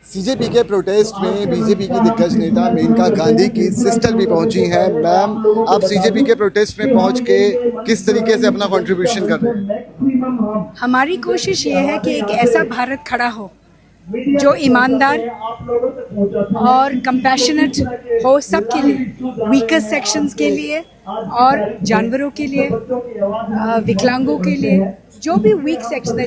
CJP के protest में BJP की दिग्गज नेता मेनका गांधी की सिस्टर भी पहुंची हैं। मैम, आप सीजेपी के प्रोटेस्ट में पहुंच के किस तरीके से अपना कंट्रीब्यूशन कर रहे हैं? हमारी कोशिश ये है कि एक ऐसा भारत खड़ा हो जो ईमानदार और कंपैशनेट हो सबके लिए, वीकेस्ट सेक्शंस के लिए और जानवरों के लिए, विकलांगों के लिए, जो भी वीक सेक्शन है।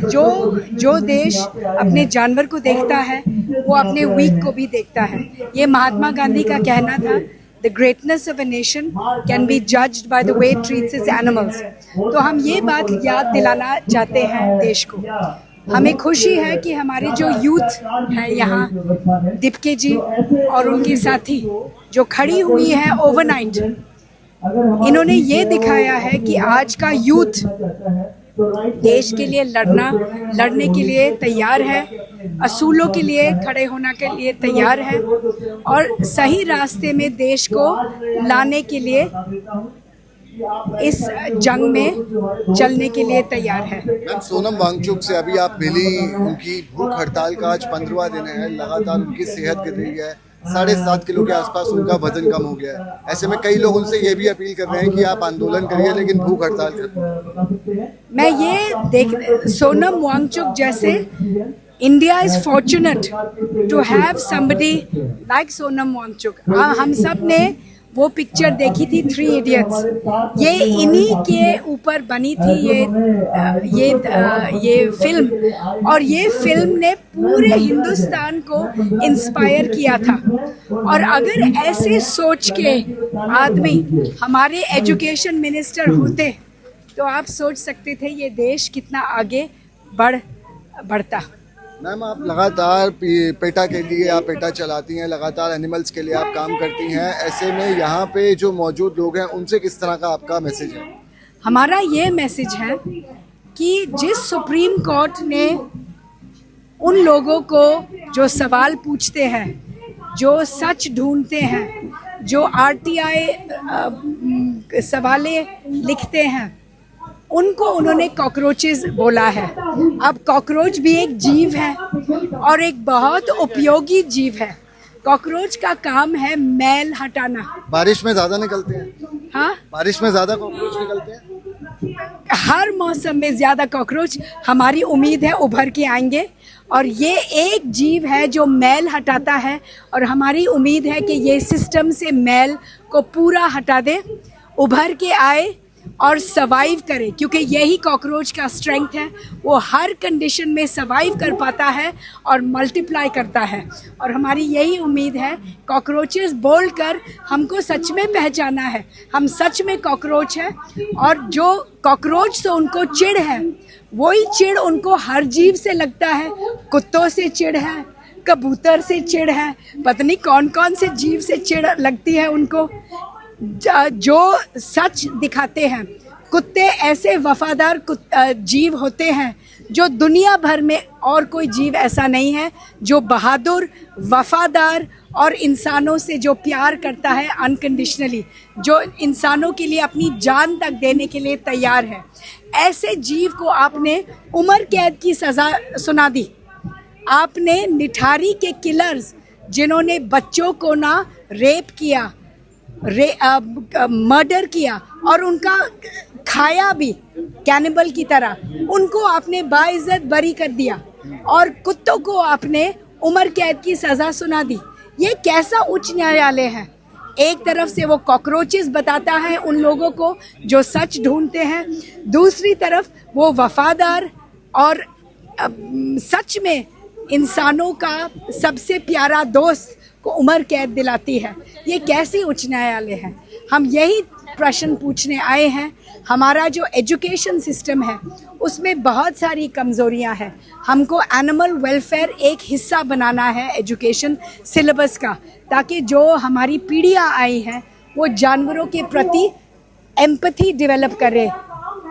जो देश अपने जानवर को देखता है वो अपने वीक को भी देखता है। ये महात्मा गांधी का कहना था, The greatness of a nation can be judged by the way it treats its animals। तो हम ये बात याद दिलाना चाहते हैं देश को। हमें खुशी है कि हमारे जो यूथ है यहाँ, दीपके जी और उनके साथी जो खड़ी हुई है ओवरनाइट, इन्होंने ये दिखाया है कि आज का यूथ देश के लिए लड़ने के लिए तैयार है, असूलों के लिए खड़े होने के लिए तैयार है और सही रास्ते में देश को लाने के लिए इस जंग में चलने के लिए तैयार है। मैम, सोनम वांगचुक से अभी आप मिली, उनकी भूख हड़ताल का आज 15वां दिन है, लगातार उनकी सेहत गिर रही है, 7.5 किलो के आसपास उनका वजन कम हो गया है। ऐसे में कई लोग उनसे ये भी अपील कर रहे हैं कि आप आंदोलन करिए लेकिन भूख हड़ताल करिए। मैं ये सोनम वांगचुक जैसे India is fortunate to have somebody like Sonam Wangchuk. हम सब ने वो पिक्चर देखी थी 3 इडियट्स, ये इन्हीं के ऊपर बनी थी ये फिल्म, और ये फिल्म ने पूरे हिंदुस्तान को इंस्पायर किया था। और अगर ऐसे सोच के आदमी हमारे एजुकेशन मिनिस्टर होते तो आप सोच सकते थे ये देश कितना आगे बढ़ता। मैम, आप लगातार पेटा के लिए आप पेटा चलाती हैं, लगातार एनिमल्स के लिए आप काम करती हैं। ऐसे में यहाँ पे जो मौजूद लोग हैं उनसे किस तरह का आपका मैसेज है? हमारा ये मैसेज है कि जिस सुप्रीम कोर्ट ने उन लोगों को जो सवाल पूछते हैं, जो सच ढूंढते हैं, जो RTI सवालें लिखते हैं, उनको उन्होंने कॉकरोचेस बोला है। अब कॉकरोच भी एक जीव है और एक बहुत उपयोगी जीव है। कॉकरोच का काम है मैल हटाना। बारिश में ज्यादा निकलते हैं? हाँ, बारिश में ज्यादा कॉकरोच निकलते हैं। हर मौसम में ज्यादा कॉकरोच हमारी उम्मीद है उभर के आएंगे, और ये एक जीव है जो मैल हटाता है, और हमारी उम्मीद है कि ये सिस्टम से मैल को पूरा हटा दे, उभर के आए और सर्वाइव करे, क्योंकि यही कॉकरोच का स्ट्रेंथ है। वो हर कंडीशन में सर्वाइव कर पाता है और मल्टीप्लाई करता है। और हमारी यही उम्मीद है, कॉकरोचेस बोलकर हमको सच में पहचाना है, हम सच में कॉकरोच है। और जो कॉकरोच से उनको चिढ़ है, वही चिढ़ उनको हर जीव से लगता है। कुत्तों से चिढ़ है, कबूतर से चिढ़ है, पता नहीं कौन कौन से जीव से चिढ़ लगती है उनको, जो सच दिखाते हैं। कुत्ते ऐसे वफादार जीव होते हैं जो दुनिया भर में और कोई जीव ऐसा नहीं है जो बहादुर, वफादार और इंसानों से जो प्यार करता है अनकंडीशनली, जो इंसानों के लिए अपनी जान तक देने के लिए तैयार है। ऐसे जीव को आपने उम्र कैद की सज़ा सुना दी। आपने निठारी के किलर्स जिन्होंने बच्चों को ना रेप किया, मर्डर किया और उनका खाया भी कैनिबल की तरह, उनको आपने बाइज्जत बरी कर दिया, और कुत्तों को आपने उम्र कैद की सज़ा सुना दी। ये कैसा उच्च न्यायालय है? एक तरफ से वो कॉकरोचेस बताता है उन लोगों को जो सच ढूंढते हैं, दूसरी तरफ वो वफादार और सच में इंसानों का सबसे प्यारा दोस्त को उम्र कैद दिलाती है। ये कैसी उच्च न्यायालय है? हम यही प्रश्न पूछने आए हैं। हमारा जो एजुकेशन सिस्टम है उसमें बहुत सारी कमज़ोरियां हैं। हमको एनिमल वेलफेयर एक हिस्सा बनाना है एजुकेशन सिलेबस का, ताकि जो हमारी पीढ़ियां आई हैं वो जानवरों के प्रति एम्पैथी डेवलप करे,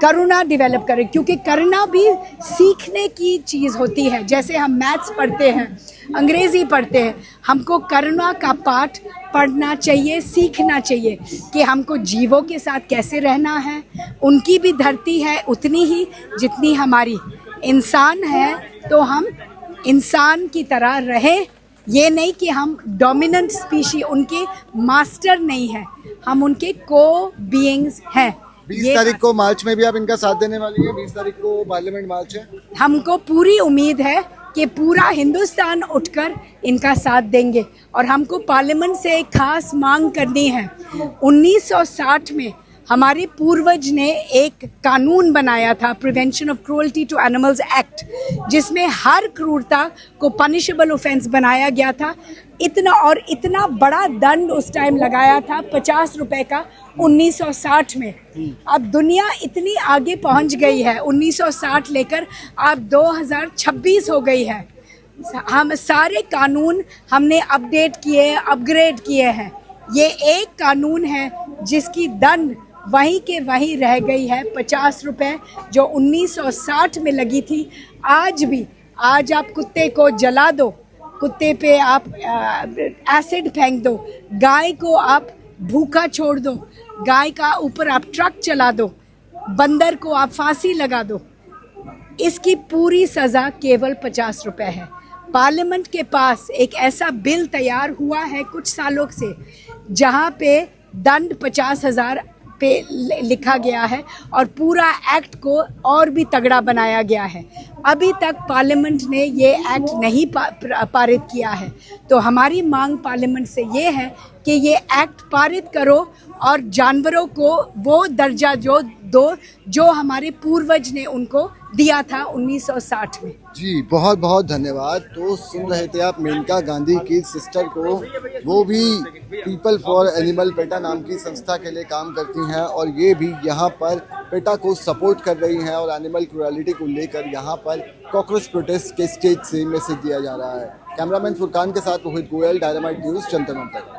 करुणा डेवलप करे, क्योंकि करुणा भी सीखने की चीज़ होती है। जैसे हम मैथ्स पढ़ते हैं, अंग्रेज़ी पढ़ते हैं, हमको करुणा का पाठ पढ़ना चाहिए, सीखना चाहिए कि हमको जीवों के साथ कैसे रहना है। उनकी भी धरती है उतनी ही जितनी हमारी। इंसान है तो हम इंसान की तरह रहें, ये नहीं कि हम डोमिनेंट स्पीशी, उनके मास्टर नहीं है, हम उनके को बीइंग्स हैं। 20 तारीख को मार्च में भी आप इनका साथ देने वाली हैं। 20 तारीख को पार्लियामेंट मार्च है। हमको पूरी उम्मीद है कि पूरा हिंदुस्तान उठकर इनका साथ देंगे और हमको पार्लियामेंट से एक खास मांग करनी है। 1960 में हमारे पूर्वज ने एक कानून बनाया था, prevention of cruelty to animals act, जिसमें हर क्रूरता को पनिशेबल ऑफेंस बनाया गया था। इतना बड़ा दंड उस टाइम लगाया था, 50 रुपए का, 1960 में। अब दुनिया इतनी आगे पहुंच गई है, 1960 लेकर अब 2026 हो गई है। हम सारे कानून हमने अपडेट किए, अपग्रेड किए हैं। ये एक कानून है जिसकी दंड वहीं के वहीं रह गई है, 50 रुपए, जो 1960 में लगी थी। आज आप कुत्ते को जला दो, कुत्ते पे आप एसिड फेंक दो, गाय को आप भूखा छोड़ दो, गाय का ऊपर आप ट्रक चला दो, बंदर को आप फांसी लगा दो, इसकी पूरी सज़ा केवल 50 रुपए है। पार्लियामेंट के पास एक ऐसा बिल तैयार हुआ है कुछ सालों से, जहाँ पे दंड 50,000 पे लिखा गया है और पूरा एक्ट को और भी तगड़ा बनाया गया है। अभी तक पार्लियामेंट ने ये एक्ट नहीं पारित किया है, तो हमारी मांग पार्लियामेंट से ये है कि ये एक्ट पारित करो और जानवरों को वो दर्जा जो हमारे पूर्वज ने उनको दिया था 1960 में। जी बहुत बहुत धन्यवाद। तो सुन रहे थे आप मेनका गांधी की सिस्टर को, वो भी पीपल फॉर एनिमल पेटा नाम की संस्था के लिए काम करती हैं और ये भी यहाँ पर पेटा को सपोर्ट कर रही हैं और एनिमल क्रूरलिटी को लेकर यहाँ पर कॉकरोच प्रोटेस्ट के स्टेज से मैसेज दिया जा रहा है। कैमरामैन फुरकान के साथ रोहित गोयल, डायनामाइट न्यूज़, जंतर मंतर।